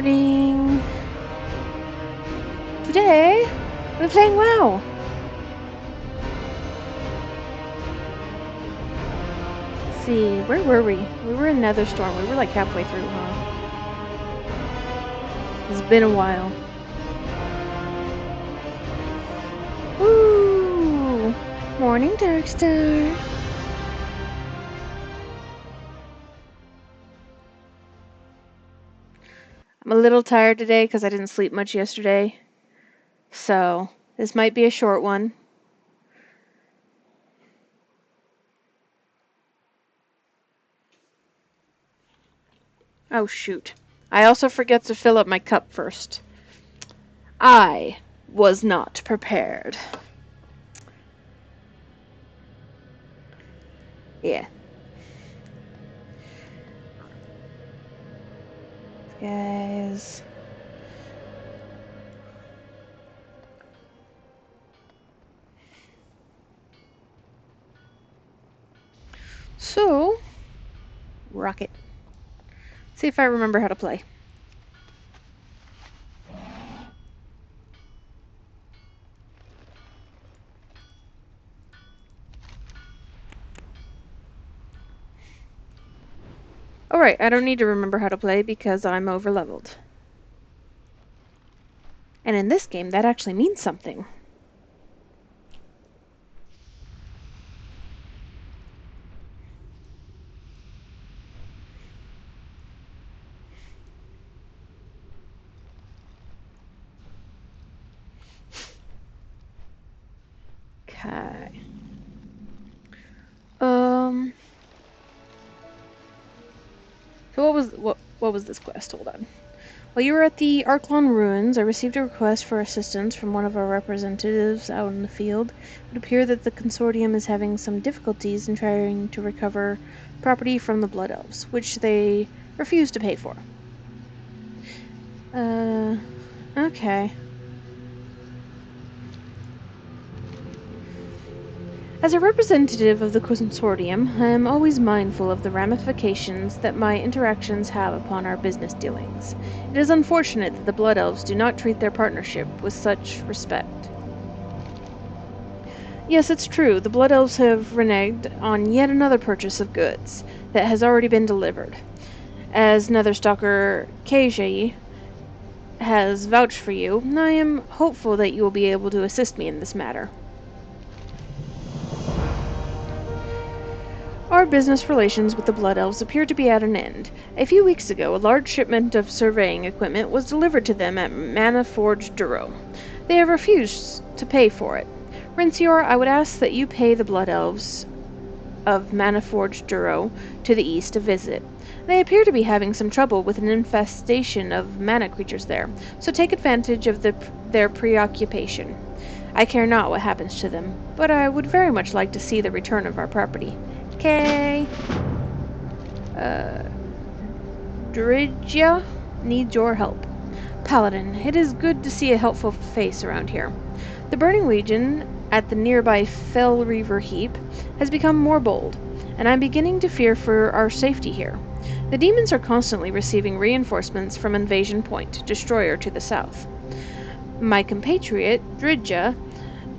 morning. Today, we're playing WoW. Let's see, where were we? We were in Netherstorm. We were like halfway through, huh? It's been a while. Woo! Morning, Darkstar. I'm a little tired today because I didn't sleep much yesterday. So, this might be a short one. Oh, shoot. I also forget to fill up my cup first. I was not prepared. Yeah. Guys. So, rocket. See if I remember how to play. Alright, I don't need to remember how to play because I'm overleveled. And in this game, that actually means something. Okay. So what was this quest? Hold on. While you were at the Arklon ruins, I received a request for assistance from one of our representatives out in the field. It would appear that the consortium is having some difficulties in trying to recover property from the Blood Elves, which they refuse to pay for. Okay. As a representative of the consortium, I am always mindful of the ramifications that my interactions have upon our business dealings. It is unfortunate that the Blood Elves do not treat their partnership with such respect. Yes, it's true. The Blood Elves have reneged on yet another purchase of goods that has already been delivered. As Netherstalker Kajai has vouched for you, I am hopeful that you will be able to assist me in this matter. Our business relations with the Blood Elves appear to be at an end. A few weeks ago, a large shipment of surveying equipment was delivered to them at Manaforge Duro. They have refused to pay for it. Rincior, I would ask that you pay the Blood Elves of Manaforge Duro to the east a visit. They appear to be having some trouble with an infestation of mana creatures there, so take advantage of their preoccupation. I care not what happens to them, but I would very much like to see the return of our property. Okay. Dridgia needs your help. Paladin, it is good to see a helpful face around here. The Burning Legion at the nearby Fell Reaver Heap has become more bold, and I'm beginning to fear for our safety here. The demons are constantly receiving reinforcements from Invasion Point, Destroyer to the south. My compatriot, Dridja,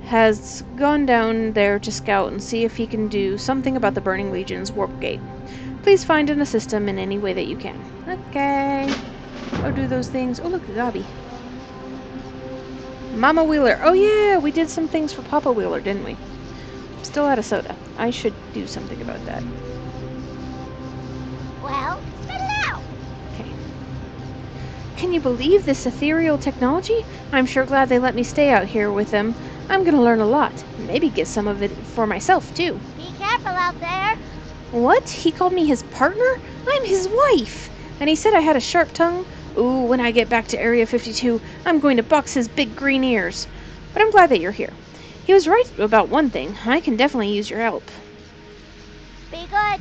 has gone down there to scout and see if he can do something about the Burning Legion's warp gate. Please find and assist him in any way that you can. Okay. I'll do those things. Oh, look, a Gobby. Mama Wheeler. Oh, yeah, we did some things for Papa Wheeler, didn't we? Still out of soda. I should do something about that. Well, spit it out! Okay. Can you believe this ethereal technology? I'm sure glad they let me stay out here with them. I'm gonna learn a lot. Maybe get some of it for myself, too. Be careful out there! What? He called me his partner? I'm his wife! And he said I had a sharp tongue? Ooh, when I get back to Area 52, I'm going to box his big green ears. But I'm glad that you're here. He was right about one thing. I can definitely use your help. Be good!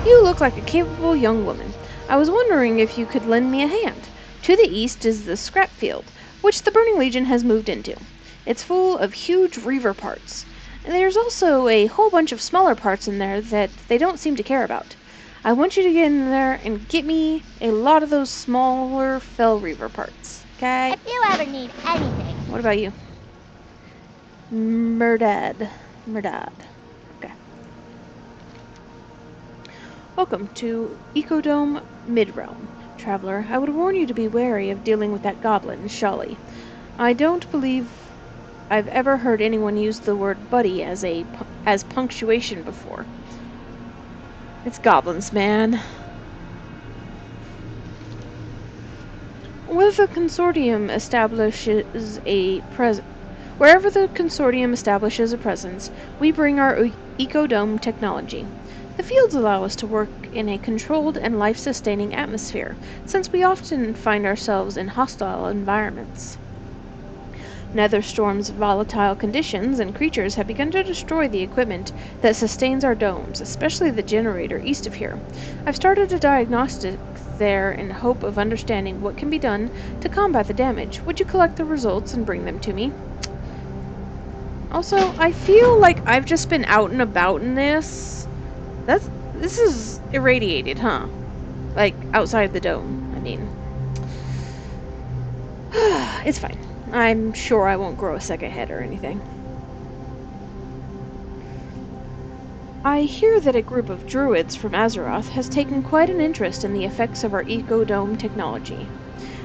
You look like a capable young woman. I was wondering if you could lend me a hand. To the east is the scrap field, which the Burning Legion has moved into. It's full of huge reaver parts. And there's also a whole bunch of smaller parts in there that they don't seem to care about. I want you to get in there and get me a lot of those smaller Fell Reaver parts. Okay? If you ever need anything. What about you? Murdad. Okay. Welcome to Ecodome Midrealm. Traveler, I would warn you to be wary of dealing with that goblin, Shali. I don't believe I've ever heard anyone use the word buddy as punctuation before. It's goblins, man. Wherever the consortium establishes a presence, we bring our ecodome technology. The fields allow us to work in a controlled and life-sustaining atmosphere, since we often find ourselves in hostile environments. Netherstorm's volatile conditions and creatures have begun to destroy the equipment that sustains our domes, especially the generator east of here. I've started a diagnostic there in hope of understanding what can be done to combat the damage. Would you collect the results and bring them to me? Also, I feel like I've just been out and about in this. This is irradiated, huh? Like, outside the dome, I mean. It's fine. I'm sure I won't grow a second head or anything. I hear that a group of druids from Azeroth has taken quite an interest in the effects of our ecodome technology.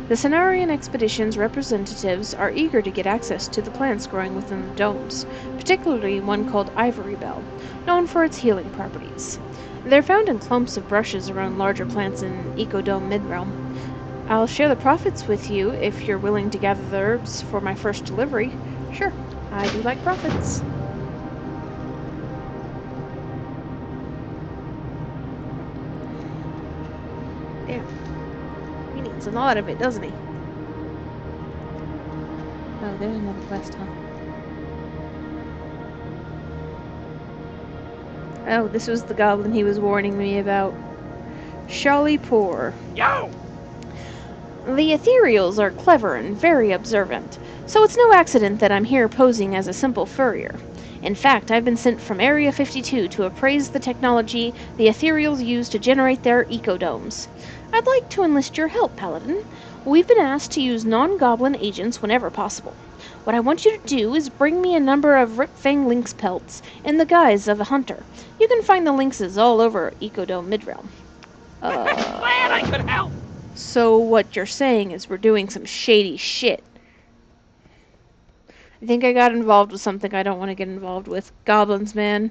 The Cenarian Expedition's representatives are eager to get access to the plants growing within the domes, particularly one called Ivory Bell, known for its healing properties. They're found in clumps of brushes around larger plants in Ecodome Midrealm. I'll share the profits with you if you're willing to gather the herbs for my first delivery. Sure, I do like profits. Damn. He needs a lot of it, doesn't he? Oh, there's another quest, huh? Oh, this was the goblin he was warning me about. Shali Poor. Yo! The ethereals are clever and very observant, so it's no accident that I'm here posing as a simple furrier. In fact, I've been sent from Area 52 to appraise the technology the ethereals use to generate their ecodomes. I'd like to enlist your help, Paladin. We've been asked to use non-goblin agents whenever possible. What I want you to do is bring me a number of Ripfang lynx pelts in the guise of a hunter. You can find the lynxes all over Ecodome Midrealm. Glad I could help! So what you're saying is we're doing some shady shit. I think I got involved with something I don't want to get involved with. Goblins, man.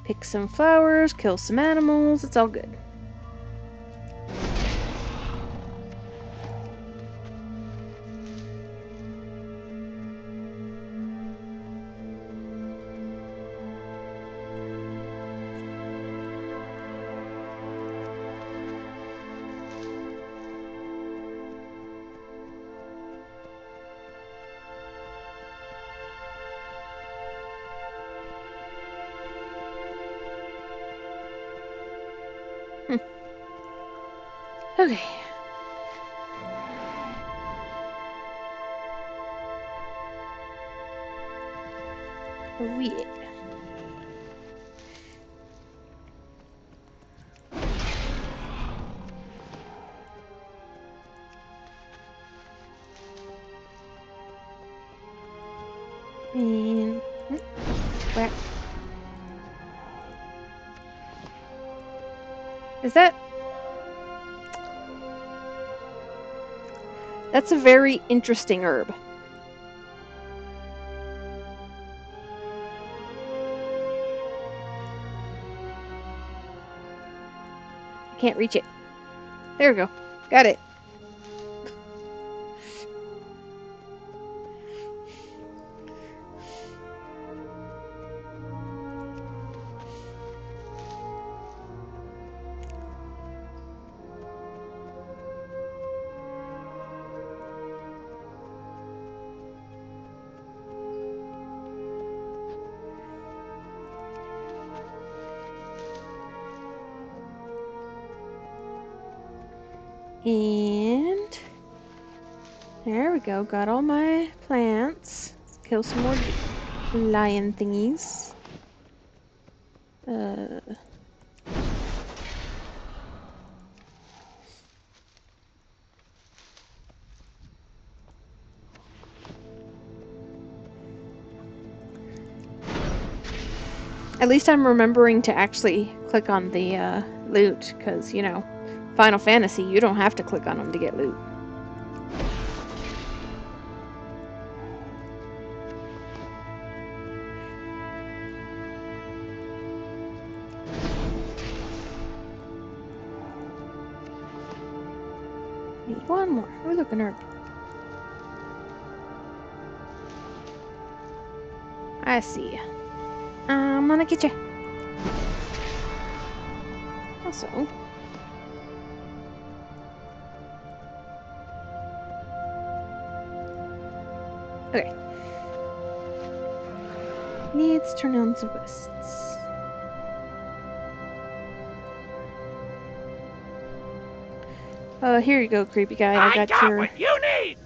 Pick some flowers, kill some animals, it's all good. Okay. Oh yeah. And where is that? That's a very interesting herb. I can't reach it. There we go. Got it. And there we go. Got all my plants. Kill some more lion thingies. At least I'm remembering to actually click on the loot, because, you know, Final Fantasy, you don't have to click on them to get loot. Need one more. Ooh, look, an herb. I see ya. I'm gonna get ya. Also, okay. Needs to turn on some quests. Here you go, creepy guy. I got your... what you need!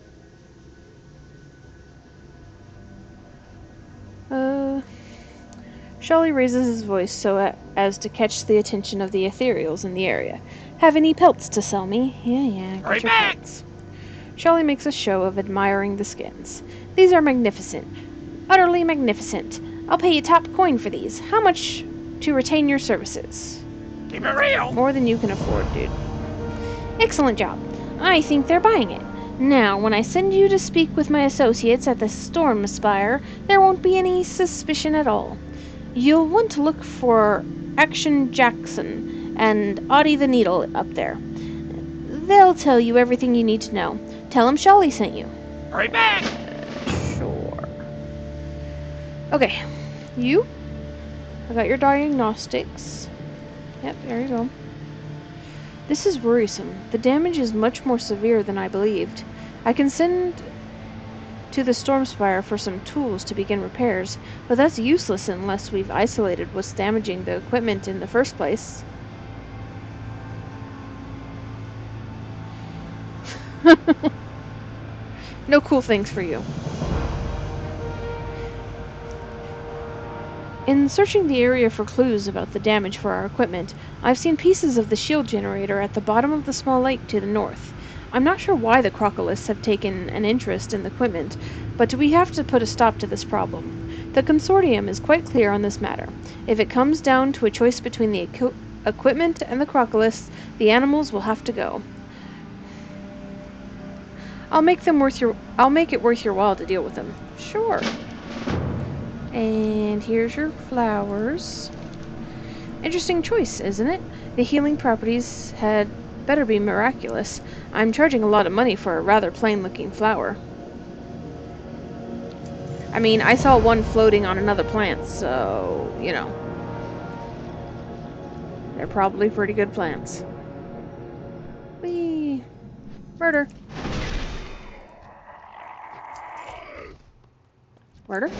Shelley raises his voice so as to catch the attention of the ethereals in the area. Have any pelts to sell me? Yeah, Hurry get your back! pelts. Shelley makes a show of admiring the skins. These are magnificent. Utterly magnificent. I'll pay you top coin for these. How much to retain your services? Keep it real! More than you can afford, dude. Excellent job. I think they're buying it. Now, when I send you to speak with my associates at the Storm Spire, there won't be any suspicion at all. You'll want to look for Action Jackson and Audie the Needle up there. They'll tell you everything you need to know. Tell them Shelley sent you. Hurry back! Sure. Okay. You? I got your diagnostics. Yep, there you go. This is worrisome. The damage is much more severe than I believed. I can send to the Stormspire for some tools to begin repairs, but that's useless unless we've isolated what's damaging the equipment in the first place. No cool things for you. In searching the area for clues about the damage for our equipment, I've seen pieces of the shield generator at the bottom of the small lake to the north. I'm not sure why the crocolists have taken an interest in the equipment, but we have to put a stop to this problem. The consortium is quite clear on this matter. If it comes down to a choice between the equipment and the crocolists, the animals will have to go. I'll make it worth your while to deal with them. Sure. And here's your flowers. Interesting choice, isn't it? The healing properties had better be miraculous. I'm charging a lot of money for a rather plain-looking flower. I mean, I saw one floating on another plant, so, you know. They're probably pretty good plants. Whee! Murder! Murder?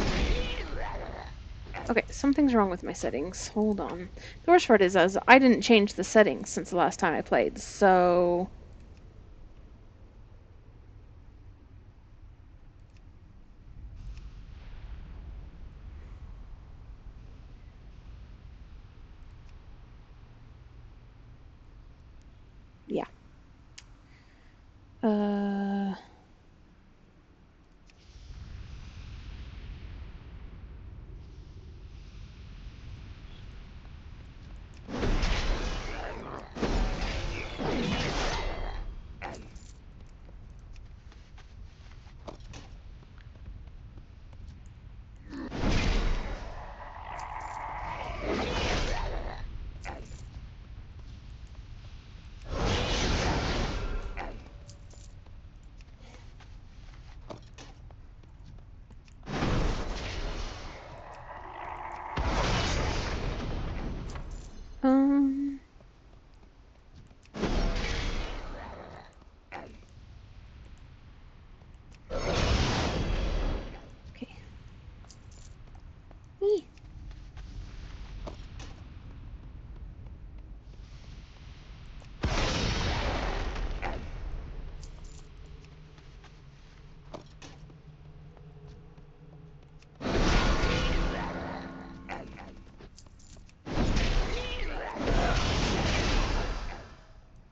Okay, something's wrong with my settings. Hold on. The worst part is, I didn't change the settings since the last time I played, so... yeah.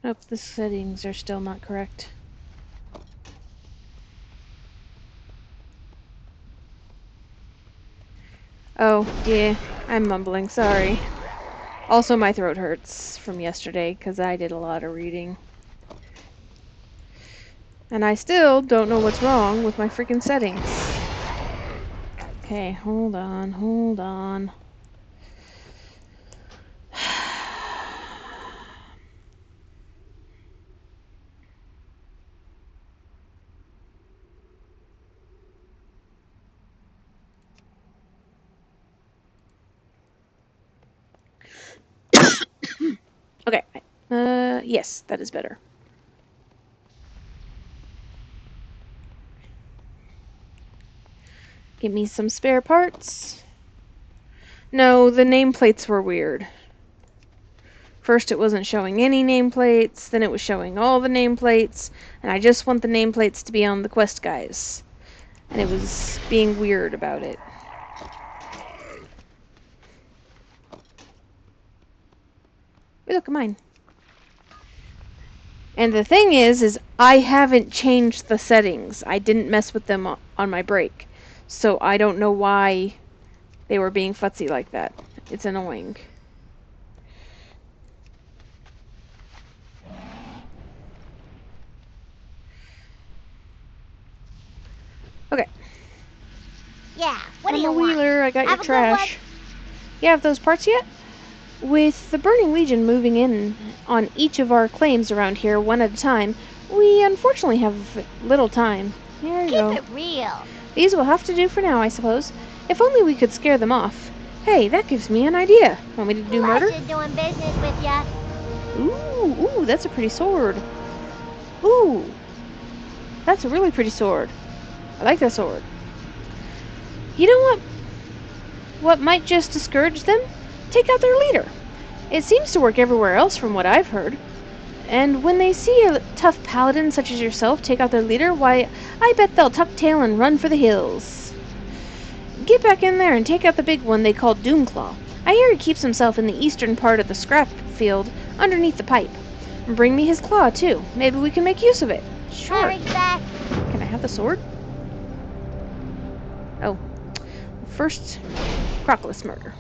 Nope, the settings are still not correct. Oh, yeah, I'm mumbling, sorry. Also, my throat hurts from yesterday because I did a lot of reading. And I still don't know what's wrong with my freaking settings. Okay, hold on, hold on. Okay, yes, that is better. Give me some spare parts. No, the nameplates were weird. First it wasn't showing any nameplates, then it was showing all the nameplates, and I just want the nameplates to be on the quest guys. And it was being weird about it. Hey, look at mine. And the thing is I haven't changed the settings. I didn't mess with them on my break. So I don't know why they were being futzy like that. It's annoying. Okay. Yeah, what do I'm you a want? wheeler. I got Have your a good one. trash. You have those parts yet? With the Burning Legion moving in on each of our claims around here one at a time, we unfortunately have little time. There you Keep go. it real. These will have to do for now, I suppose. If only we could scare them off. Hey, that gives me an idea. Want me to do murder? Pleasure doing business with ya. Ooh, that's a pretty sword. Ooh, that's a really pretty sword. I like that sword. You know what might just discourage them? Take out their leader. It seems to work everywhere else from what I've heard. And when they see a tough paladin such as yourself take out their leader, why, I bet they'll tuck tail and run for the hills. Get back in there and take out the big one they call Doomclaw. I hear he keeps himself in the eastern part of the scrap field, underneath the pipe. And bring me his claw, too. Maybe we can make use of it. Sure. Eric's back. Can I have the sword? Oh. First, Crockless murder.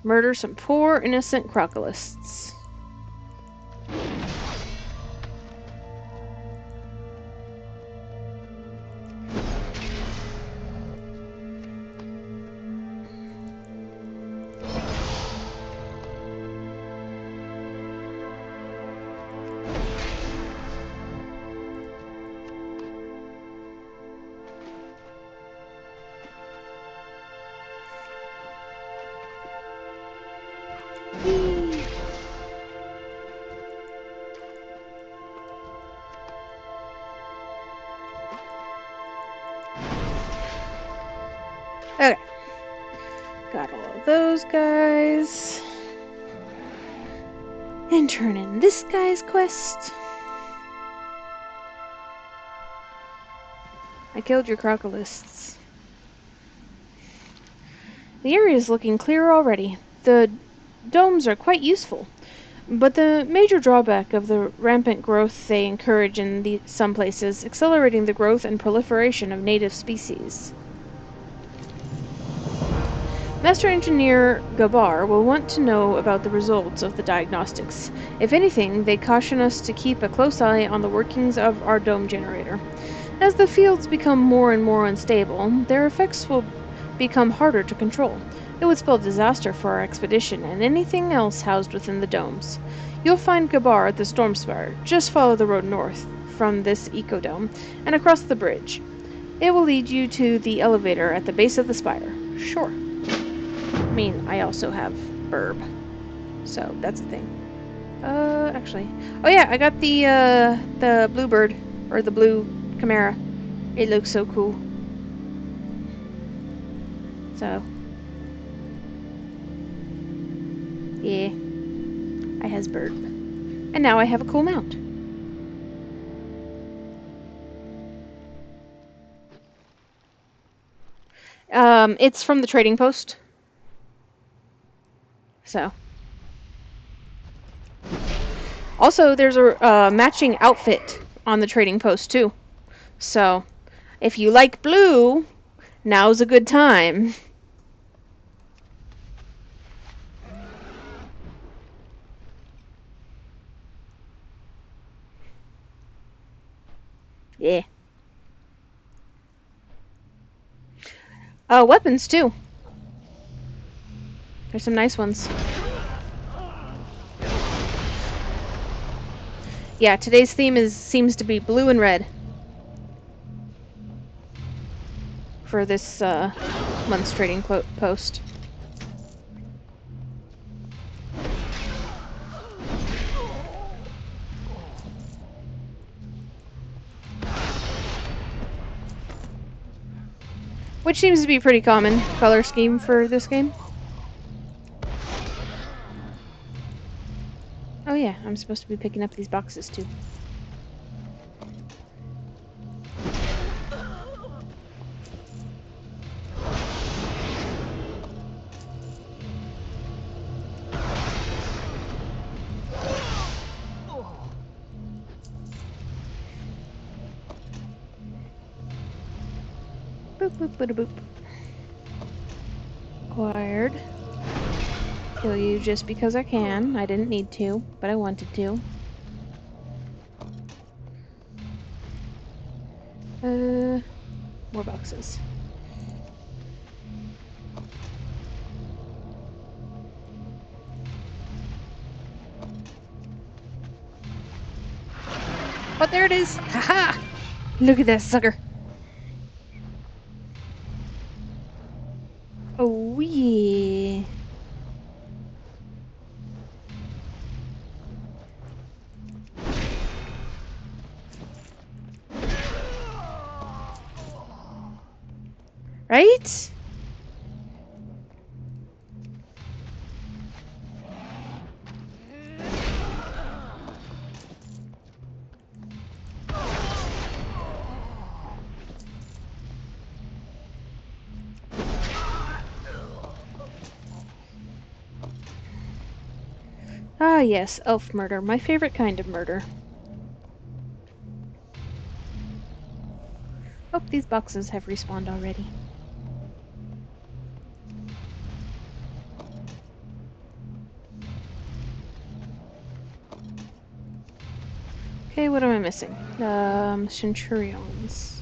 Murder some poor, innocent crocolists. Okay. Got all of those guys. And turn in this guy's quest. I killed your crocolists. The area is looking clearer already. The domes are quite useful. But the major drawback of the rampant growth they encourage in some places, accelerating the growth and proliferation of native species. Master Engineer Gabar will want to know about the results of the diagnostics. If anything, they caution us to keep a close eye on the workings of our dome generator. As the fields become more and more unstable, their effects will become harder to control. It would spell disaster for our expedition and anything else housed within the domes. You'll find Gabar at the Stormspire. Just follow the road north from this ecodome and across the bridge. It will lead you to the elevator at the base of the spire. Sure. I mean, I also have Burb, so that's a thing. Actually, oh yeah, I got the bluebird or the blue chimera. It looks so cool. So, yeah, I has Burb, and now I have a cool mount. It's from the trading post. So, Also, there's a matching outfit on the trading post too. So, if you like blue, now's a good time. Yeah. Weapons too. There's some nice ones. Yeah, today's theme seems to be blue and red for this month's trading post. Which seems to be a pretty common color scheme for this game. Oh yeah, I'm supposed to be picking up these boxes too. Boop boop boop boop. Acquired. Kill you just because I can. I didn't need to, but I wanted to. More boxes. Oh, there it is! Haha! Look at that sucker! Oh yeah! Right? Ah yes, elf murder. My favorite kind of murder. Oh, these boxes have respawned already. Okay, what am I missing? Centurions.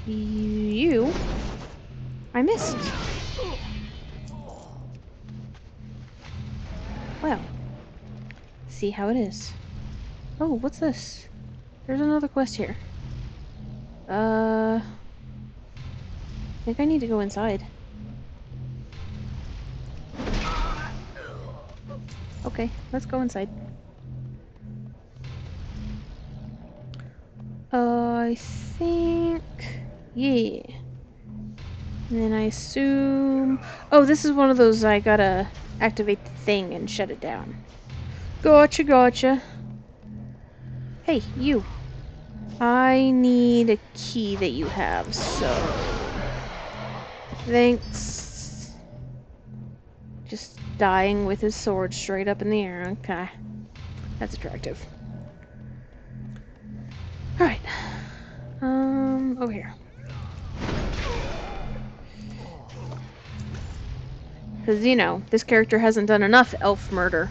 You? I missed. Well, see how it is. Oh, what's this? There's another quest here. I think I need to go inside. Okay, let's go inside. I think... yeah. And then I assume... oh, this is one of those I gotta activate the thing and shut it down. Gotcha, gotcha. Hey, you. I need a key that you have, so... thanks. Just dying with his sword straight up in the air. Okay. That's attractive. Alright. Over here. Because, you know, this character hasn't done enough elf murder.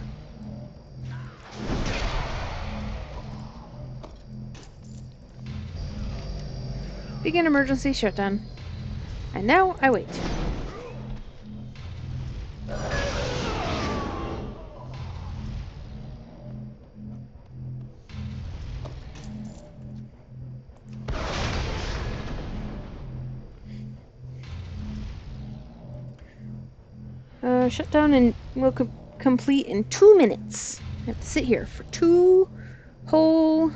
Begin emergency shutdown. And now I wait. Shutdown and will complete in 2 minutes. I have to sit here for 2 whole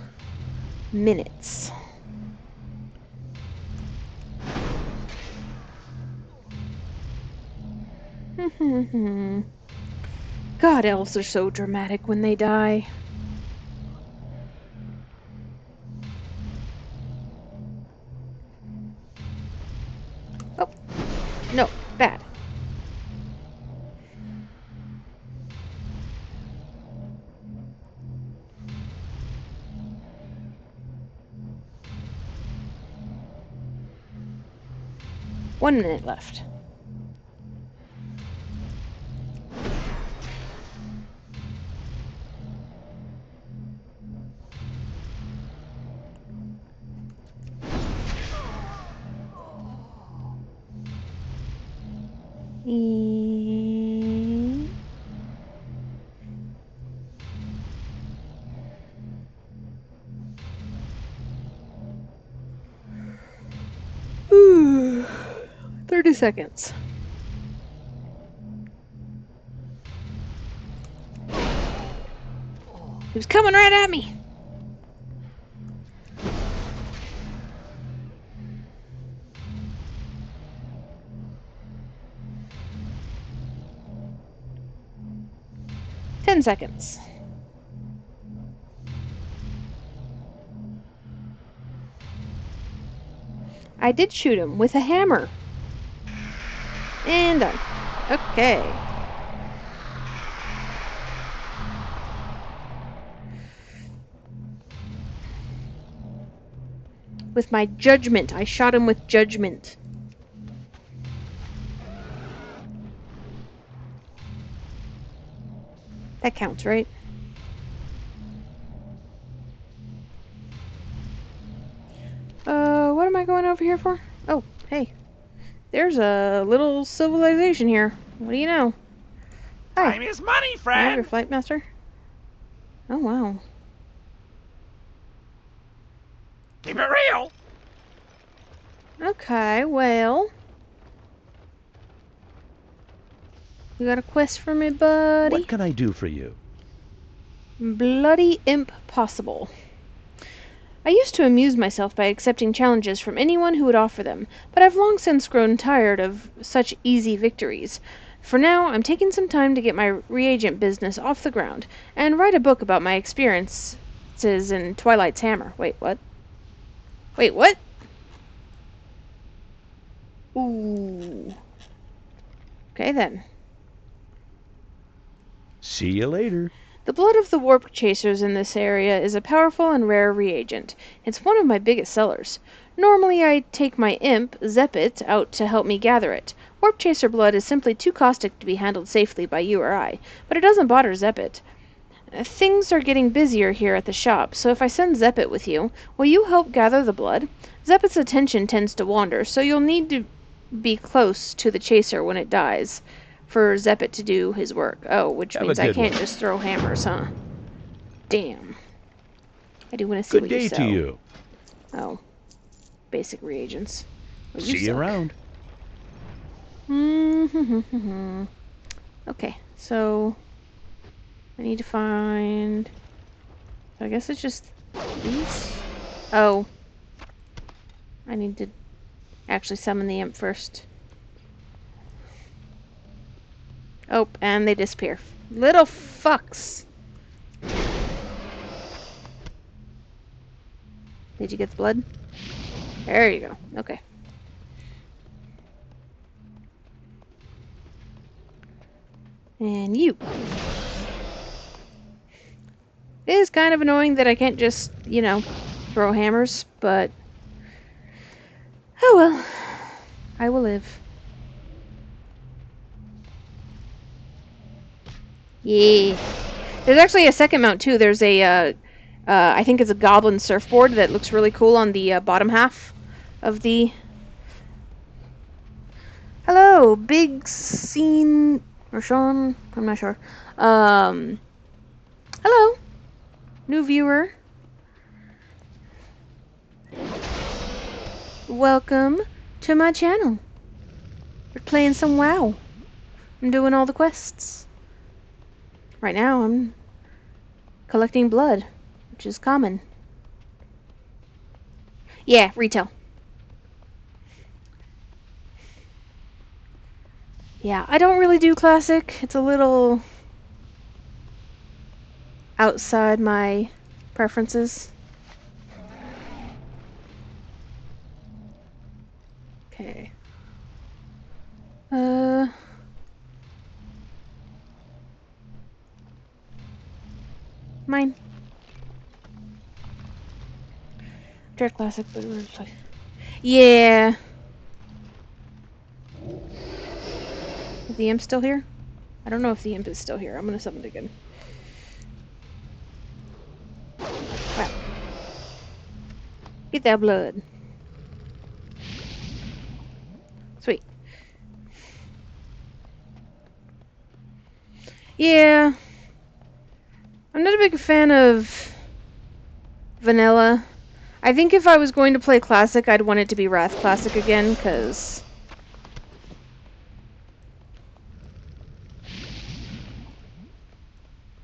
minutes. God, elves are so dramatic when they die. Oh, no, bad. 1 minute left. E 30 seconds. He was coming right at me. Ten seconds. I did shoot him with a hammer. And done. Okay. With my judgment. I shot him with judgment. That counts, right? What am I going over here for? Oh, hey. There's a little civilization here. What do you know? Hi. Time is money, Can I have your friend. flight master? Oh, wow. Keep it real. Okay, well. You got a quest for me, buddy? What can I do for you? Bloody impossible. I used to amuse myself by accepting challenges from anyone who would offer them, but I've long since grown tired of such easy victories. For now, I'm taking some time to get my reagent business off the ground, and write a book about my experiences in Twilight's Hammer. Wait, what? Wait, what? Ooh. Okay, then. See you later. The blood of the warp chasers in this area is a powerful and rare reagent. It's one of my biggest sellers. Normally I take my imp, Zeppet, out to help me gather it. Warp chaser blood is simply too caustic to be handled safely by you or I, but it doesn't bother Zeppet. Things are getting busier here at the shop, so if I send Zeppet with you, will you help gather the blood? Zeppet's attention tends to wander, so you'll need to be close to the chaser when it dies for Zeppet to do his work. Oh, which Have a means I good can't one. just throw hammers, huh? Damn. I do want to see Good what you day sell. to you. Oh. Basic reagents. Well, See you suck. around. Okay, so I need to find... I guess it's just these? Oh. I need to actually summon the imp first. Oh, and they disappear. Little fucks! Did you get the blood? There you go. Okay. And you. It is kind of annoying that I can't just, you know, throw hammers, but... Oh well. I will live. Yeah. There's actually a second mount, too. There's a, I think it's a goblin surfboard that looks really cool on the bottom half of the... Hello, Big Scene... or Sean? I'm not sure. Hello. New viewer. Welcome to my channel. We're playing some WoW. I'm doing all the quests. Right now, I'm collecting blood, which is common. Yeah, retail. Yeah, I don't really do classic. It's a little outside my preferences. Okay. Mine. Direct classic, but yeah. Is the imp still here? I don't know if the imp is still here. I'm gonna summon it again. Wow. Get that blood. Sweet. Yeah. I'm not a big fan of vanilla. I think if I was going to play Classic, I'd want it to be Wrath Classic again, because...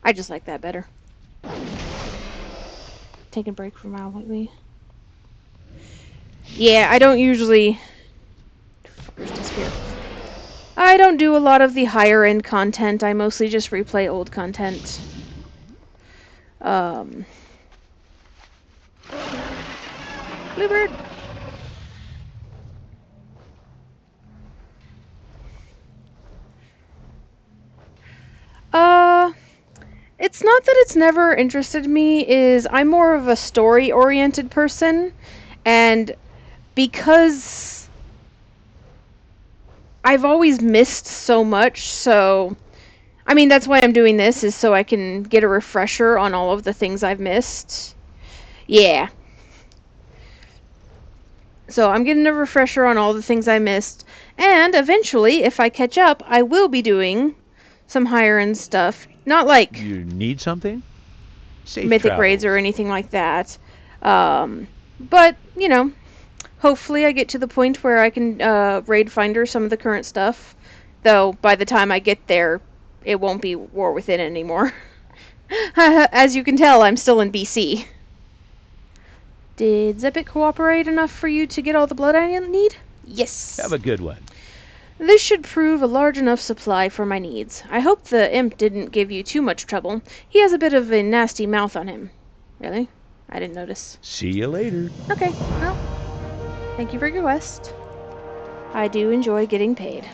I just like that better. Taking a break from WoW lately. Yeah, I don't usually... Fuckers disappear. I don't do a lot of the higher end content. I mostly just replay old content. Bluebird! It's not that it's never interested me, is I'm more of a story-oriented person, and because I've always missed so much, so... I mean, that's why I'm doing this, is so I can get a refresher on all of the things I've missed. Yeah. So I'm getting a refresher on all the things I missed, and eventually, if I catch up, I will be doing some higher-end stuff. Not like... You need something? Safe mythic raids or travels. anything like that. But, you know, hopefully I get to the point where I can raid finder some of the current stuff. Though, by the time I get there, it won't be War Within anymore. As you can tell, I'm still in BC. Did Zepik cooperate enough for you to get all the blood I need? Yes. Have a good one. This should prove a large enough supply for my needs. I hope the imp didn't give you too much trouble. He has a bit of a nasty mouth on him. Really? I didn't notice. See you later. Okay, well, thank you for your quest. I do enjoy getting paid.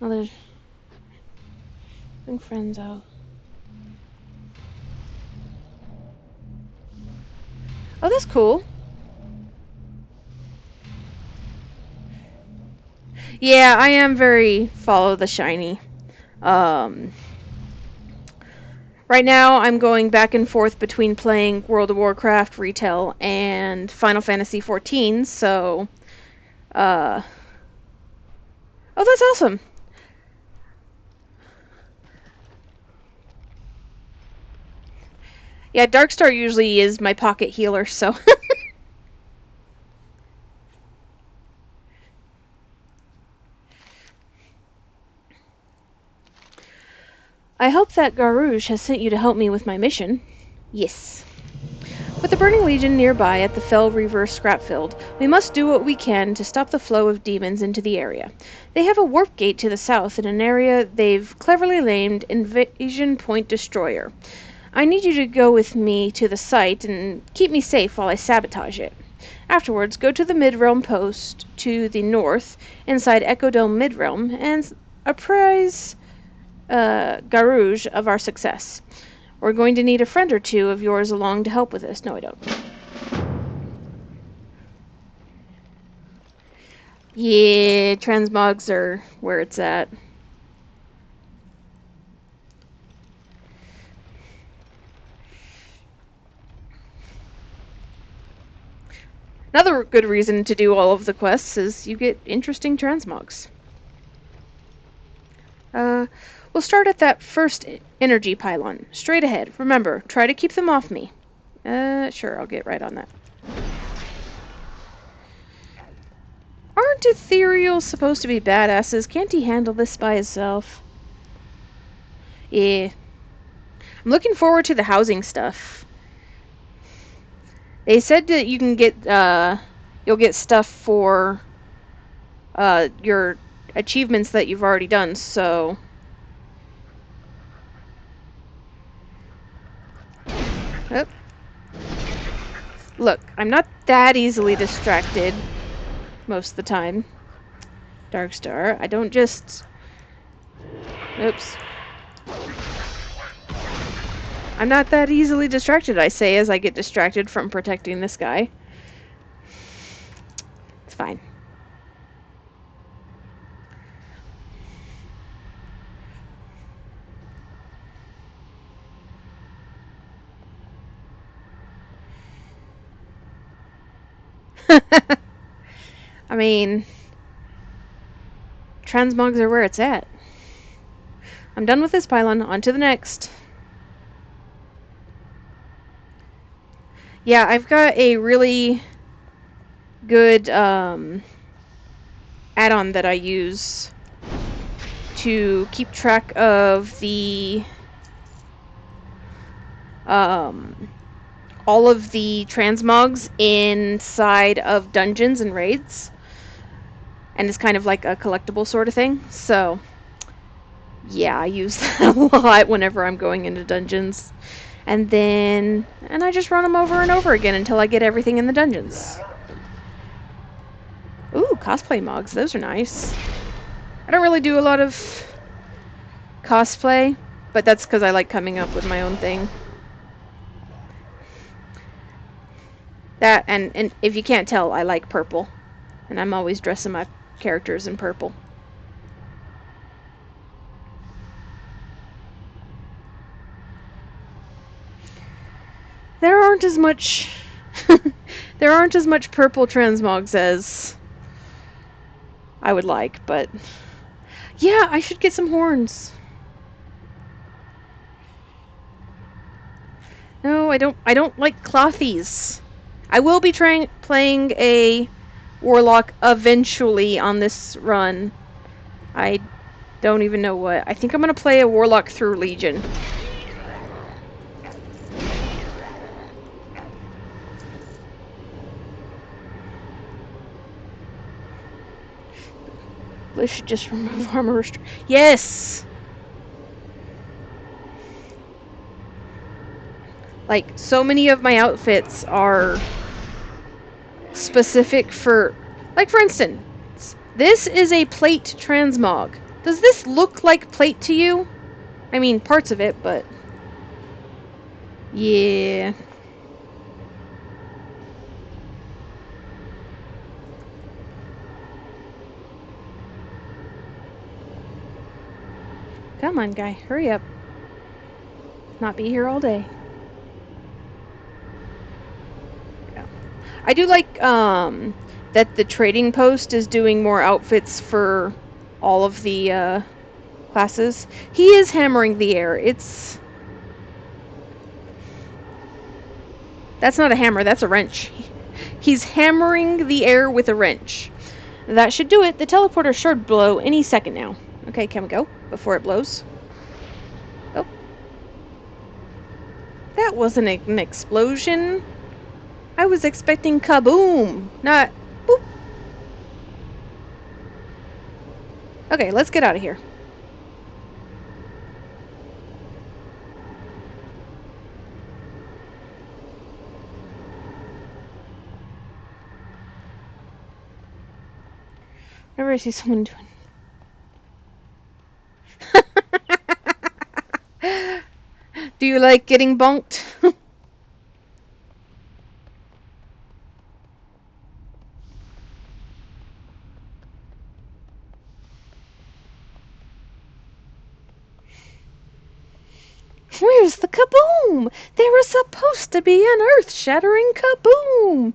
Well, there's... bring friends out. Oh, that's cool. Yeah, I am very follow the shiny. Right now, I'm going back and forth between playing World of Warcraft retail and Final Fantasy XIV, so... Oh, that's awesome! Yeah, Darkstar usually is my pocket healer, so... I hope that Garouge has sent you to help me with my mission. Yes. With the Burning Legion nearby at the Fell Reaver Scrapfield, we must do what we can to stop the flow of demons into the area. They have a warp gate to the south in an area they've cleverly named Invasion Point Destroyer. I need you to go with me to the site and keep me safe while I sabotage it. Afterwards, go to the Midrealm post to the north, inside Echo Dome Midrealm, and apprise Garouge of our success. We're going to need a friend or two of yours along to help with this. No, I don't. Yeah, transmogs are where it's at. Another good reason to do all of the quests is you get interesting transmogs. We'll start at that first energy pylon. Straight ahead. Remember, try to keep them off me. Sure, I'll get right on that. Aren't ethereals supposed to be badasses? Can't he handle this by himself? Yeah. I'm looking forward to the housing stuff. They said that you can get, you'll get stuff for, your achievements that you've already done, so... Oh. Look, I'm not that easily distracted most of the time. Darkstar, I don't just... Oops. I'm not that easily distracted, I say, as I get distracted from protecting this guy. It's fine. I mean, transmogs are where it's at. I'm done with this pylon. On to the next. Yeah, I've got a really good add-on that I use to keep track of the all of the transmogs inside of dungeons and raids, and it's kind of like a collectible sort of thing. So yeah, I use that a lot whenever I'm going into dungeons, and I just run them over and over again until I get everything in the dungeons. Ooh, cosplay mogs, those are nice. I don't really do a lot of cosplay, but that's because I like coming up with my own thing. That, and if you can't tell, I like purple. And I'm always dressing my characters in purple. There aren't as much... there aren't as much purple transmogs as I would like, but... yeah, I should get some horns. No, I don't like clothies. I will be playing a warlock eventually on this run. I don't even know what. I think I'm gonna play a warlock through Legion. They should just remove armor Yes! Like, so many of my outfits are specific for... like, for instance, this is a plate transmog. Does this look like plate to you? I mean, parts of it, but... yeah. Come on, guy. Hurry up. Not be here all day. I do like that the trading post is doing more outfits for all of the classes. He is hammering the air. That's not a hammer, that's a wrench. He's hammering the air with a wrench. That should do it. The teleporter should blow any second now. Okay, can we go before it blows? Oh. That wasn't an explosion. I was expecting kaboom, not boop. Okay, let's get out of here. Whenever I see someone doing... do you like getting bonked? Where's the kaboom? There was supposed to be an earth-shattering kaboom!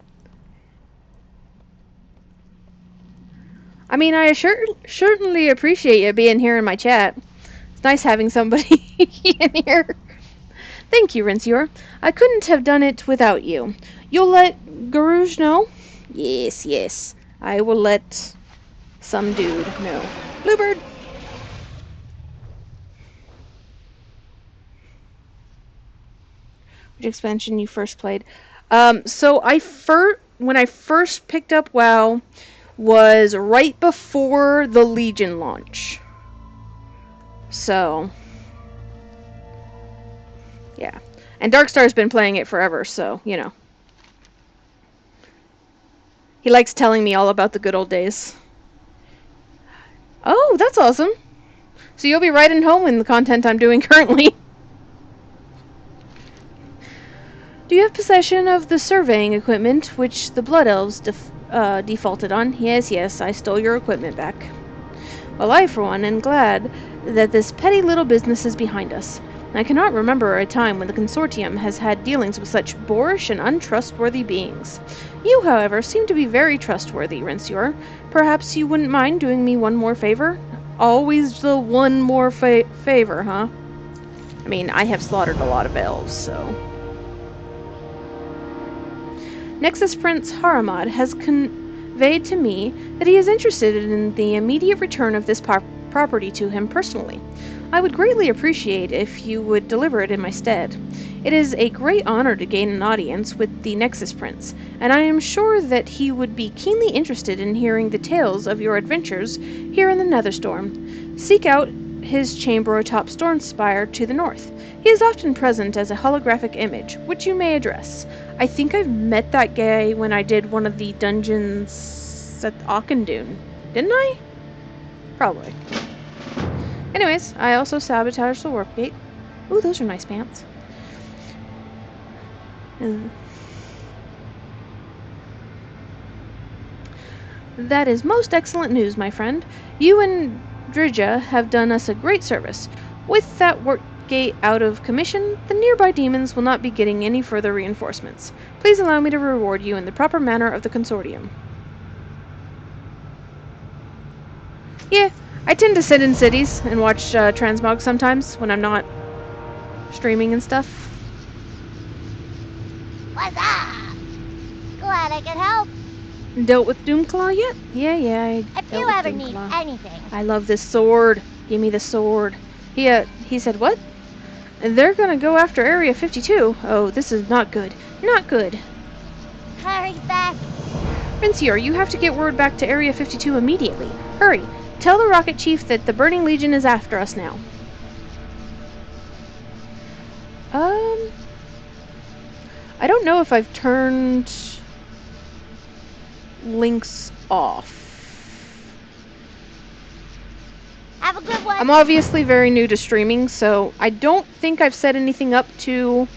I mean, I certainly appreciate you being here in my chat. It's nice having somebody in here. Thank you, Rinsior. I couldn't have done it without you. You'll let Garouge know? Yes, yes. I will let some dude know. Bluebird! Which expansion you first played? So when I first picked up WoW was right before the Legion launch. So, yeah. And Darkstar's been playing it forever, so, you know. He likes telling me all about the good old days. Oh, that's awesome. So you'll be right in home in the content I'm doing currently. Do you have possession of the surveying equipment which the Blood Elves defaulted on? Yes, yes, I stole your equipment back. Well, I, for one, am glad that this petty little business is behind us. I cannot remember a time when the Consortium has had dealings with such boorish and untrustworthy beings. You, however, seem to be very trustworthy, Rinsior. Perhaps you wouldn't mind doing me one more favor? Always the one more favor, huh? I mean, I have slaughtered a lot of elves, so... Nexus Prince Haramad has conveyed to me that he is interested in the immediate return of this property to him personally. I would greatly appreciate if you would deliver it in my stead. It is a great honor to gain an audience with the Nexus Prince, and I am sure that he would be keenly interested in hearing the tales of your adventures here in the Netherstorm. Seek out his chamber atop Stormspire to the north. He is often present as a holographic image, which you may address. I think I've met that guy when I did one of the dungeons at Auchendoon. Didn't I? Probably. Anyways, I also sabotaged the warp gate. Ooh, those are nice pants. That is most excellent news, my friend. You and Dridja have done us a great service. With that warp gate out of commission, the nearby demons will not be getting any further reinforcements. Please allow me to reward you in the proper manner of the Consortium. Yeah, I tend to sit in cities and watch Transmog sometimes when I'm not streaming and stuff. What's up? Glad I could help. Dealt with Doomclaw yet? Yeah, I If dealt you with ever need Doomclaw. anything. I love this sword. Give me the sword. He said, what? They're gonna go after Area 52. Oh, this is not good. Not good. Hurry back. Rinsior, you have to get word back to Area 52 immediately. Hurry. Tell the Rocket Chief that the Burning Legion is after us now. I don't know if I've turned links off. Have a good one. I'm obviously very new to streaming, so I don't think I've set anything up to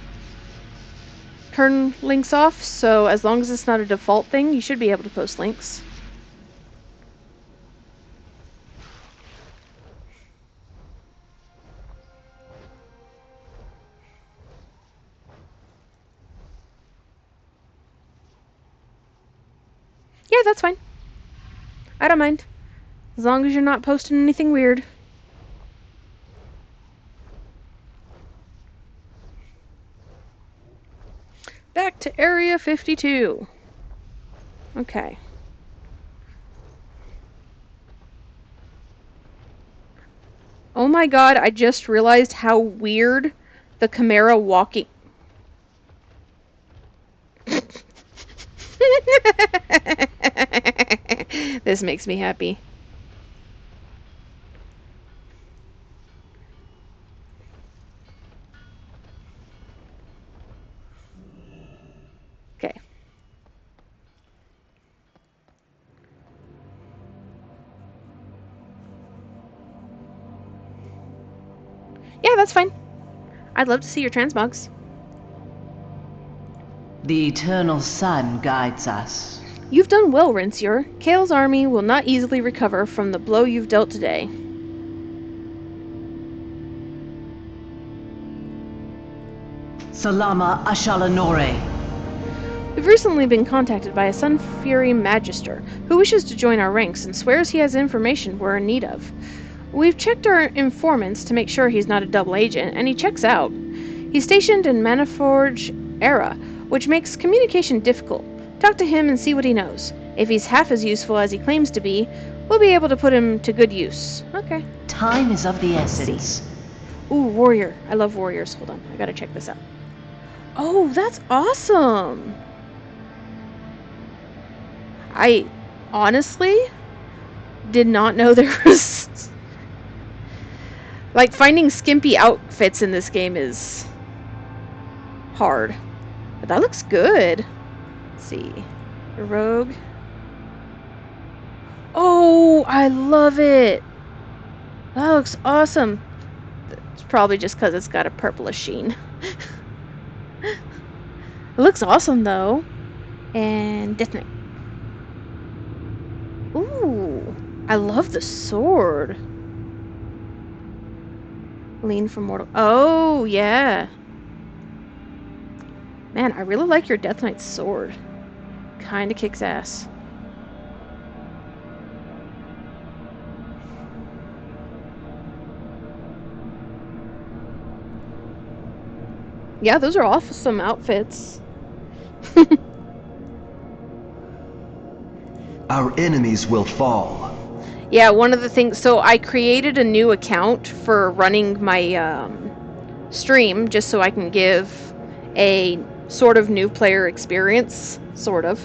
turn links off, so as long as it's not a default thing, you should be able to post links. Yeah, that's fine. I don't mind. As long as you're not posting anything weird. Back to Area 52. Okay. Oh my god, I just realized how weird the Chimera walking... This makes me happy. Okay. Yeah, that's fine. I'd love to see your transmogs. The eternal sun guides us. You've done well, Rinsior. Kale's army will not easily recover from the blow you've dealt today. Salama Ashalanore. We've recently been contacted by a Sun Fury Magister who wishes to join our ranks and swears he has information we're in need of. We've checked our informants to make sure he's not a double agent, and he checks out. He's stationed in Maniforge Era, which makes communication difficult. Talk to him and see what he knows. If he's half as useful as he claims to be, we'll be able to put him to good use. Okay. Time is of the essence. Ooh, warrior. I love warriors. Hold on, I gotta check this out. Oh, that's awesome! I honestly did not know there was... Like, finding skimpy outfits in this game is hard. But that looks good. Let's see. A rogue. Oh, I love it! That looks awesome. It's probably just because it's got a purplish sheen. It looks awesome, though. And Death Knight. Ooh, I love the sword. Lean from mortal. Oh, yeah. Man, I really like your Death Knight's sword. Kinda kicks ass. Yeah, those are awesome outfits. Our enemies will fall. Yeah, one of the things... So I created a new account for running my stream, just so I can give a sort of new player experience. Sort of.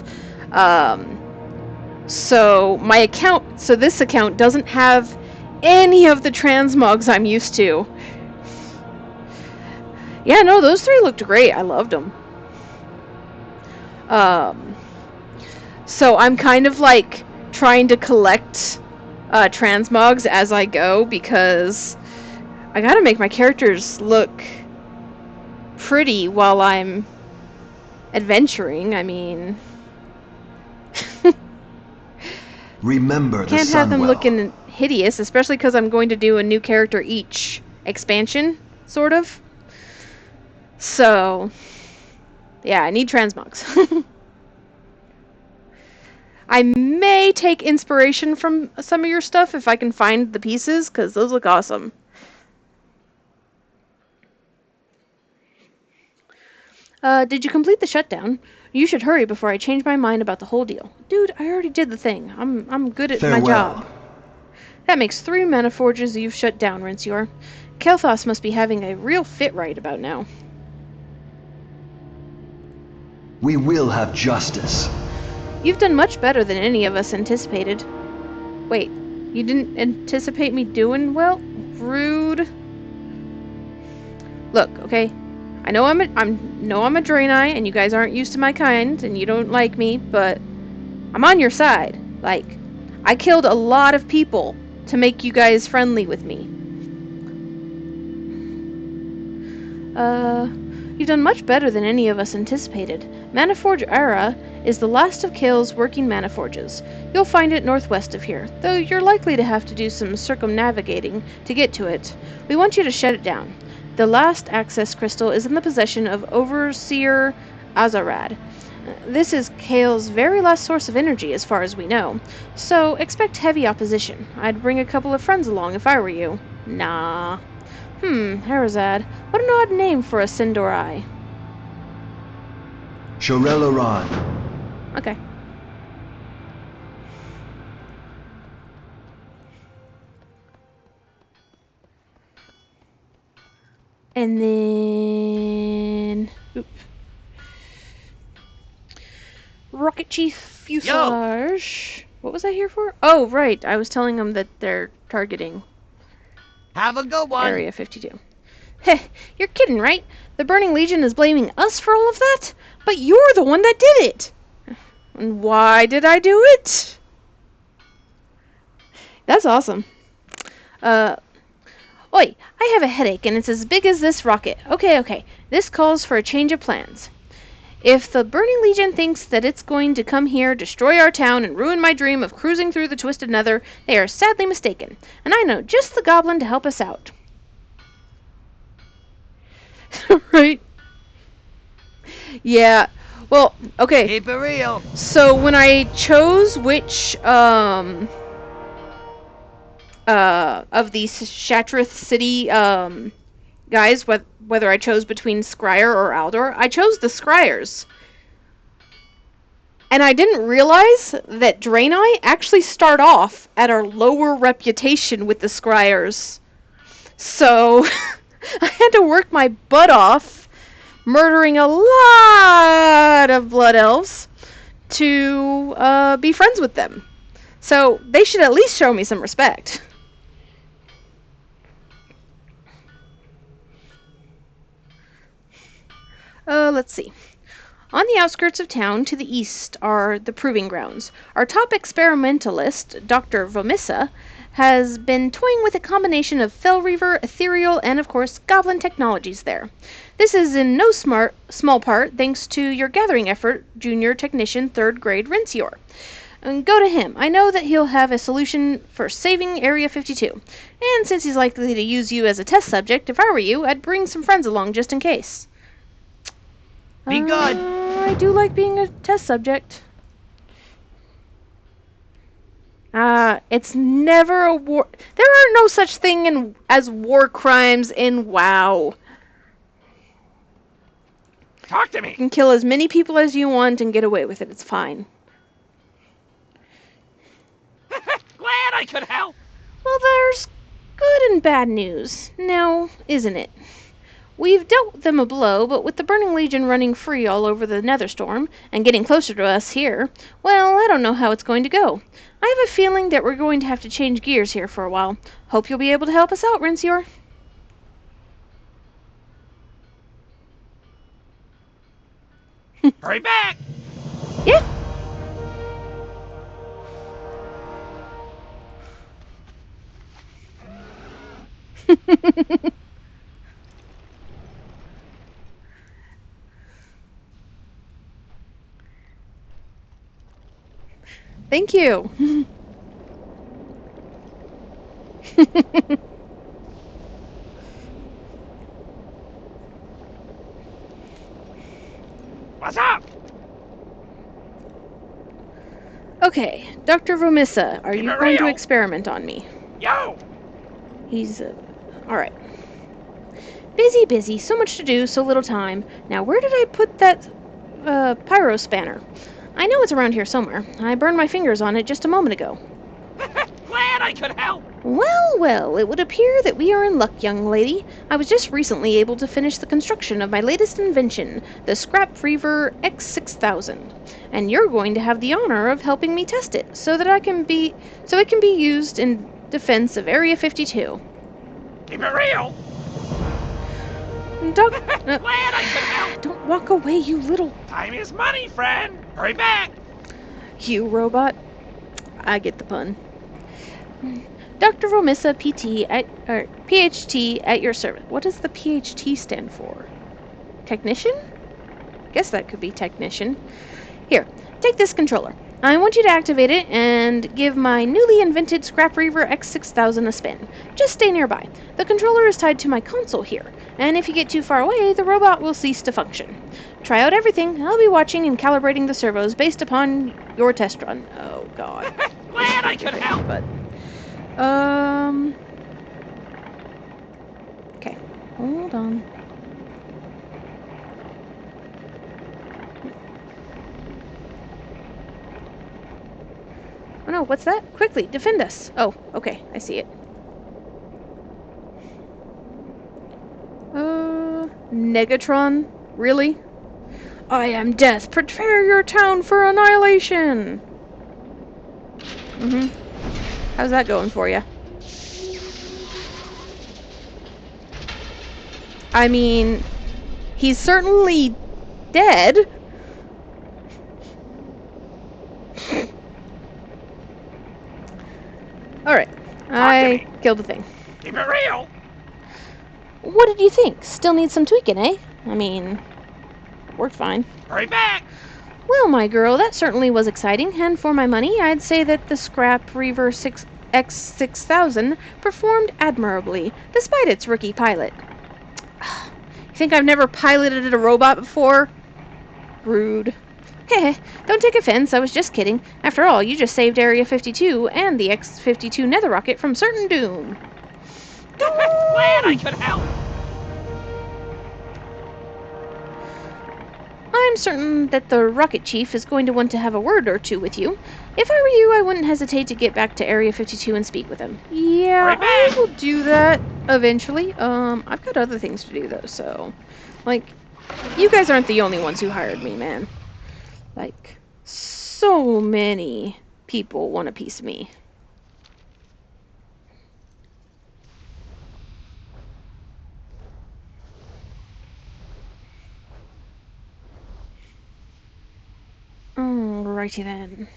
So my account... So this account doesn't have any of the transmogs I'm used to. Yeah, no, those three looked great. I loved them. So I'm kind of like trying to collect transmogs as I go, because I gotta make my characters look pretty while I'm adventuring. I mean, Remember the can't have them Sunwell. looking hideous, especially because I'm going to do a new character each expansion, sort of. So, yeah, I need transmogs. I may take inspiration from some of your stuff if I can find the pieces, because those look awesome. Did you complete the shutdown? You should hurry before I change my mind about the whole deal. Dude, I already did the thing. I'm good at my job. That makes 3 mana forges you've shut down, Rinsior. Kelthos must be having a real fit right about now. We will have justice. You've done much better than any of us anticipated. Wait, you didn't anticipate me doing well? Rude. Look, okay? I know I'm a Draenei, and you guys aren't used to my kind, and you don't like me, but I'm on your side. Like, I killed a lot of people to make you guys friendly with me. You've done much better than any of us anticipated. Manaforge Era is the last of Kael's working Manaforges. You'll find it northwest of here, though you're likely to have to do some circumnavigating to get to it. We want you to shut it down. The last access crystal is in the possession of Overseer Azarad. This is Kael's very last source of energy, as far as we know, so expect heavy opposition. I'd bring a couple of friends along if I were you. Nah. Harazad. What an odd name for a Sindorai. Shorelaran. Okay. And then... Oop. Rocket Chief Fuselage. What was I here for? Oh, right. I was telling them that they're targeting Have a good one. Area 52. Heh, you're kidding, right? The Burning Legion is blaming us for all of that? But you're the one that did it! And why did I do it? That's awesome. Oi, I have a headache and it's as big as this rocket. Okay. This calls for a change of plans. If the Burning Legion thinks that it's going to come here, destroy our town, and ruin my dream of cruising through the Twisted Nether, they are sadly mistaken. And I know just the goblin to help us out. Right? Yeah. Well, okay. Keep it real. So when I chose which of these Shatrith City guys, whether I chose between Scryer or Aldor, I chose the Scryers. And I didn't realize that Draenei actually start off at a lower reputation with the Scryers. So I had to work my butt off murdering a lot of Blood Elves to be friends with them. So they should at least show me some respect. Let's see. On the outskirts of town to the east are the Proving Grounds. Our top experimentalist, Dr. Vomissa, has been toying with a combination of Fellreaver, Ethereal, and of course Goblin technologies there. This is in no small part thanks to your gathering effort, Junior Technician 3rd Grade Rinsior. And go to him. I know that he'll have a solution for saving Area 52. And since he's likely to use you as a test subject, if I were you, I'd bring some friends along just in case. Be good. I do like being a test subject. It's never a war. There are no such thing as war crimes in WoW. Talk to You me. can kill as many people as you want and get away with it. It's fine. Glad I could help. Well, there's good and bad news now, isn't it? We've dealt them a blow, but with the Burning Legion running free all over the Netherstorm and getting closer to us here, well, I don't know how it's going to go. I have a feeling that we're going to have to change gears here for a while. Hope you'll be able to help us out, Rinsior. Hurry back. Yeah. Thank you. What's up? Okay, Dr. Vomissa, are Keep you it going to real. experiment on me? Yo. He's, alright. Busy, busy. So much to do, so little time. Now, where did I put that, pyro spanner? I know it's around here somewhere. I burned my fingers on it just a moment ago. Glad I could help. Well, well, it would appear that we are in luck, young lady. I was just recently able to finish the construction of my latest invention, the Scrap Reaver X6000. And you're going to have the honor of helping me test it, so it can be used in defense of Area 52. Keep it real. Glad I could help. Don't walk away, you little... Time is money, friend. Hurry back. You robot. I get the pun. Dr. Vomissa, PhD at your service. What does the PhD stand for? Technician? Guess that could be technician. Here, take this controller. I want you to activate it and give my newly invented Scrap Reaver X6000 a spin. Just stay nearby. The controller is tied to my console here, and if you get too far away, the robot will cease to function. Try out everything. I'll be watching and calibrating the servos based upon your test run. Oh, God. Glad I could help. But, okay. Hold on. Oh no, what's that? Quickly, defend us! Oh, okay, I see it. Negatron? Really? I am death! Prepare your town for annihilation! How's that going for you? I mean, he's certainly dead. Alright, I killed the thing. Keep it real. What did you think? Still needs some tweaking, eh? I mean, worked fine. Hurry back. Well, my girl, that certainly was exciting, and for my money, I'd say that the Scrap Reaver X6000 performed admirably, despite its rookie pilot. You think I've never piloted a robot before? Rude. Heh, don't take offense, I was just kidding. After all, you just saved Area 52 and the X-52 nether rocket from certain doom. Glad I could help. I'm certain that the Rocket Chief is going to want to have a word or two with you. If I were you, I wouldn't hesitate to get back to Area 52 and speak with him. Yeah, Right I back. will do that eventually. I've got other things to do, though, so... Like, you guys aren't the only ones who hired me, man. Like, so many people want a piece of me. Alrighty then.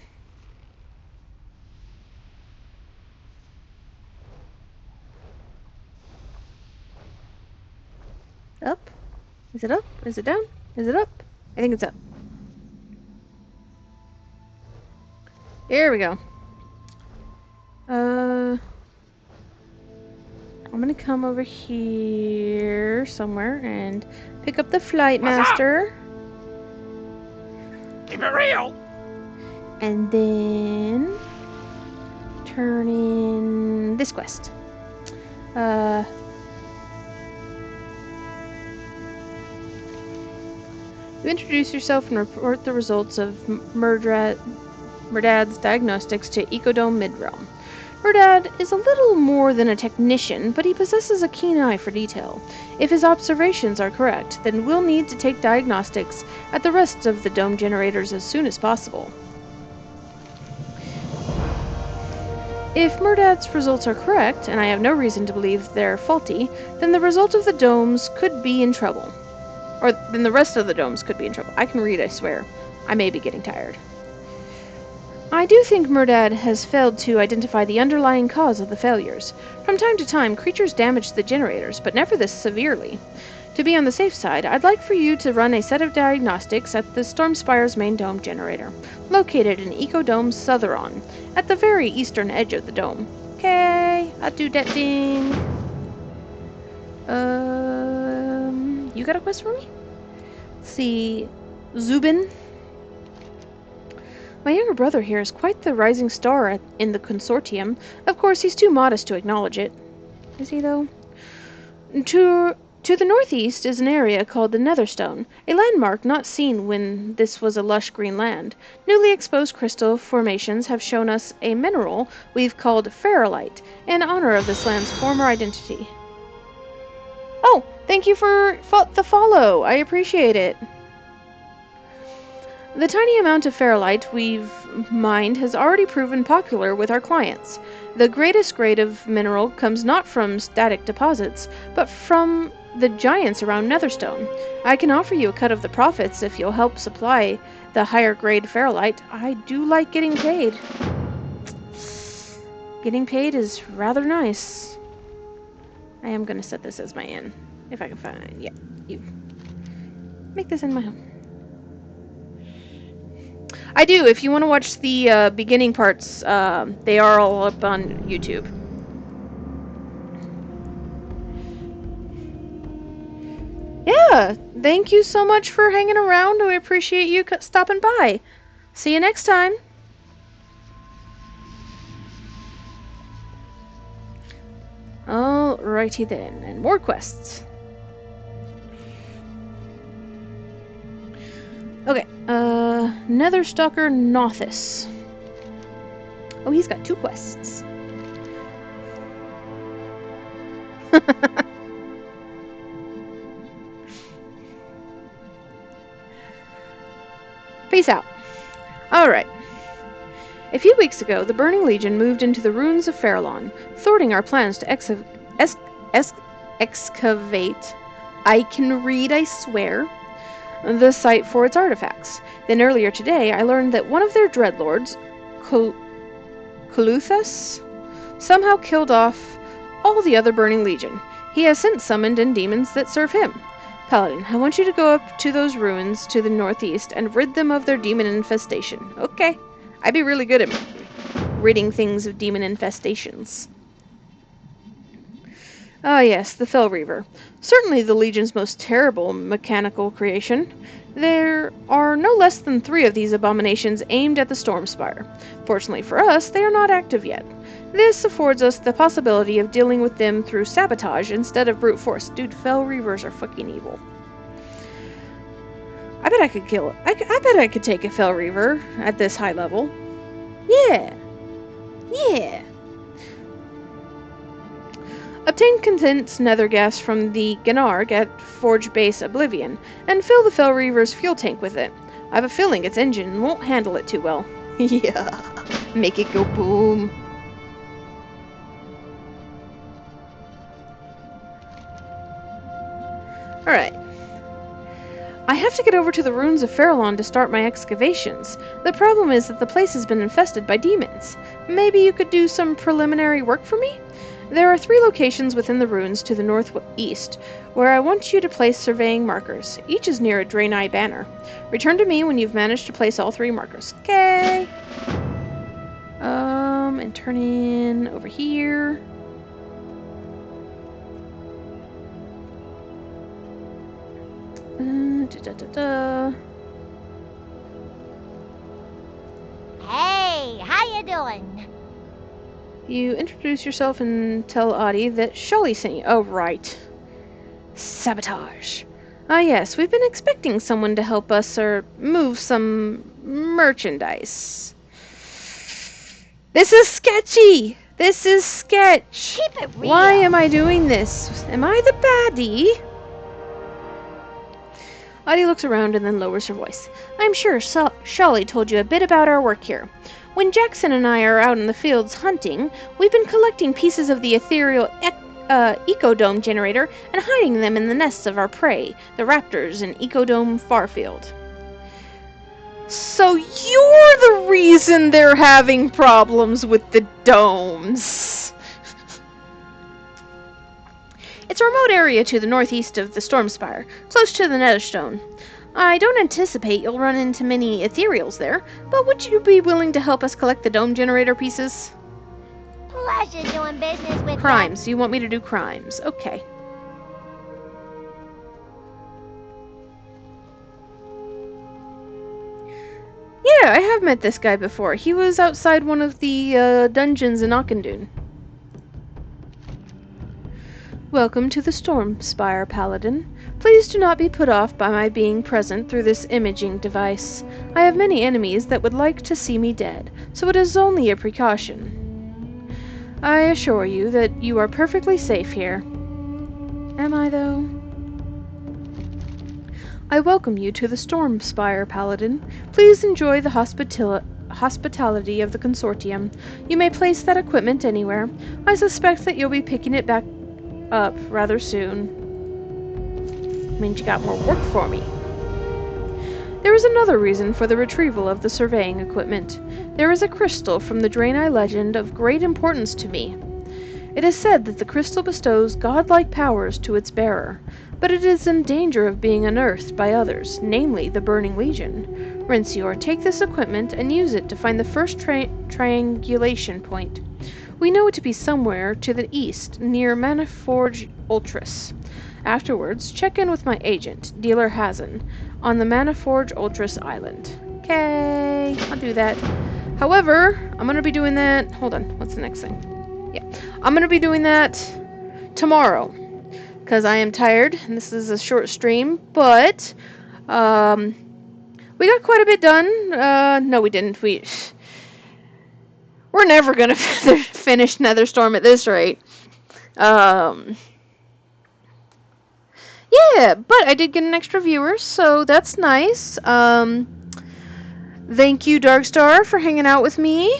Up? Is it up? Is it down? Is it up? I think it's up. Here we go. I'm gonna come over here somewhere and pick up the Flight What's up? Master. Keep it real. And then turn in this quest. You introduce yourself and report the results of Murdad's diagnostics to Ecodome Midrealm. Murdad is a little more than a technician, but he possesses a keen eye for detail. If his observations are correct, then we'll need to take diagnostics at the rest of the dome generators as soon as possible. If Murdad's results are correct, and I have no reason to believe they're faulty, then the result of the domes could be in trouble. Or then the rest of the domes could be in trouble. I can read, I swear. I may be getting tired. I do think Murdad has failed to identify the underlying cause of the failures. From time to time, creatures damage the generators, but never this severely. To be on the safe side, I'd like for you to run a set of diagnostics at the Stormspire's main dome generator, located in Ecodome Southeron, at the very eastern edge of the dome. Okay, I'll do that thing. You got a quest for me? Let's see. Zubin? My younger brother here is quite the rising star in the consortium. Of course, he's too modest to acknowledge it. Is he, though? To the northeast is an area called the Netherstorm, a landmark not seen when this was a lush green land. Newly exposed crystal formations have shown us a mineral we've called ferrolite, in honor of this land's former identity. Oh, thank you for the follow. I appreciate it. The tiny amount of ferrolite we've mined has already proven popular with our clients. The greatest grade of mineral comes not from static deposits, but from the giants around Netherstorm. I can offer you a cut of the profits if you'll help supply the higher grade ferrolite. I do like getting paid. Getting paid is rather nice. I am going to set this as my inn. If I can find it. Yeah, you. Make this in my home. I do. If you want to watch the beginning parts, they are all up on YouTube. Yeah, thank you so much for hanging around. We appreciate you stopping by. See you next time. Alrighty then, and more quests. Okay, Netherstalker Nothis. Oh, he's got 2 quests. Peace out. Alright. A few weeks ago, the Burning Legion moved into the ruins of Farallon, thwarting our plans to excavate, I can read, I swear, the site for its artifacts. Then earlier today, I learned that one of their dreadlords, Coluthus, somehow killed off all the other Burning Legion. He has since summoned in demons that serve him. Paladin, I want you to go up to those ruins to the northeast and rid them of their demon infestation. Okay. I'd be really good at ridding things of demon infestations. Ah yes, the Fell Reaver. Certainly the Legion's most terrible mechanical creation. There are no less than 3 of these abominations aimed at the Stormspire. Fortunately for us, they are not active yet. This affords us the possibility of dealing with them through sabotage instead of brute force. Dude, Fell Reavers are fucking evil. I bet I could kill it. I bet I could take a Fell Reaver at this high level. Yeah. Yeah. Obtain condensed nether gas from the Gnarg at Forge Base Oblivion, and fill the Fell Reaver's fuel tank with it. I have a feeling its engine won't handle it too well. Yeah. Make it go boom. Alright. I have to get over to the ruins of Farallon to start my excavations. The problem is that the place has been infested by demons. Maybe you could do some preliminary work for me? There are 3 locations within the ruins to the northeast, where I want you to place surveying markers. Each is near a Draenei banner. Return to me when you've managed to place all 3 markers. Okay. And turn in over here. Hey, how you doing? You introduce yourself and tell Audie that Shully sent you. Oh, right. Sabotage. Ah, yes, we've been expecting someone to help us or move some merchandise. This is sketchy! This is sketch! Keep it real. Why am I doing this? Am I the baddie? Audie looks around and then lowers her voice. I'm sure Shully told you a bit about our work here. When Jackson and I are out in the fields hunting, we've been collecting pieces of the ethereal ecodome generator and hiding them in the nests of our prey, the raptors in Ecodome Farfield. So you're the reason they're having problems with the domes. It's a remote area to the northeast of the Stormspire, close to the Netherstorm. I don't anticipate you'll run into many ethereals there, but would you be willing to help us collect the dome generator pieces? Pleasure doing business with Crimes. You want me to do crimes. Okay. Yeah, I have met this guy before. He was outside one of the dungeons in Auchindoun. Welcome to the Stormspire, Paladin. Please do not be put off by my being present through this imaging device. I have many enemies that would like to see me dead, so it is only a precaution. I assure you that you are perfectly safe here. Am I, though? I welcome you to the Stormspire, Paladin. Please enjoy the hospitality of the Consortium. You may place that equipment anywhere. I suspect that you'll be picking it back up rather soon. Means you got more work for me. There is another reason for the retrieval of the surveying equipment. There is a crystal from the Draenei legend of great importance to me. It is said that the crystal bestows godlike powers to its bearer, but it is in danger of being unearthed by others, namely the Burning Legion. Rencior, take this equipment and use it to find the first triangulation point. We know it to be somewhere to the east, near Maniforge Ultras. Afterwards, check in with my agent, Dealer Hazen, on the Maniforge Ultras Island. Okay, I'll do that. However, I'm going to be doing that... Hold on, what's the next thing? Yeah, I'm going to be doing that tomorrow, because I am tired, and this is a short stream, but we got quite a bit done. No, we didn't. We're never going to finish Netherstorm at this rate. Yeah, but I did get an extra viewer, so that's nice. Thank you, Darkstar, for hanging out with me.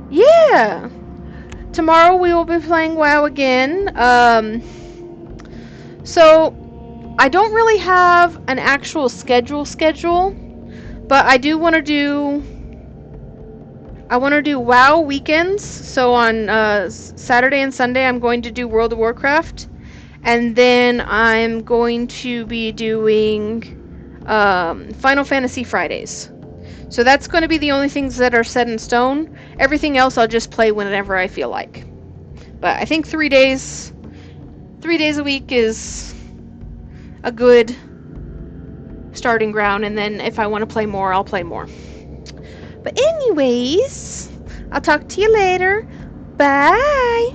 Yeah. Tomorrow we will be playing WoW again. So I don't really have an actual schedule, but I do want to do... I want to do WoW weekends. So on Saturday and Sunday I'm going to do World of Warcraft. And then I'm going to be doing Final Fantasy Fridays. So that's going to be the only things that are set in stone. Everything else I'll just play whenever I feel like. But I think 3 days a week is a good starting ground. And then if I want to play more, I'll play more. But anyways, I'll talk to you later. Bye!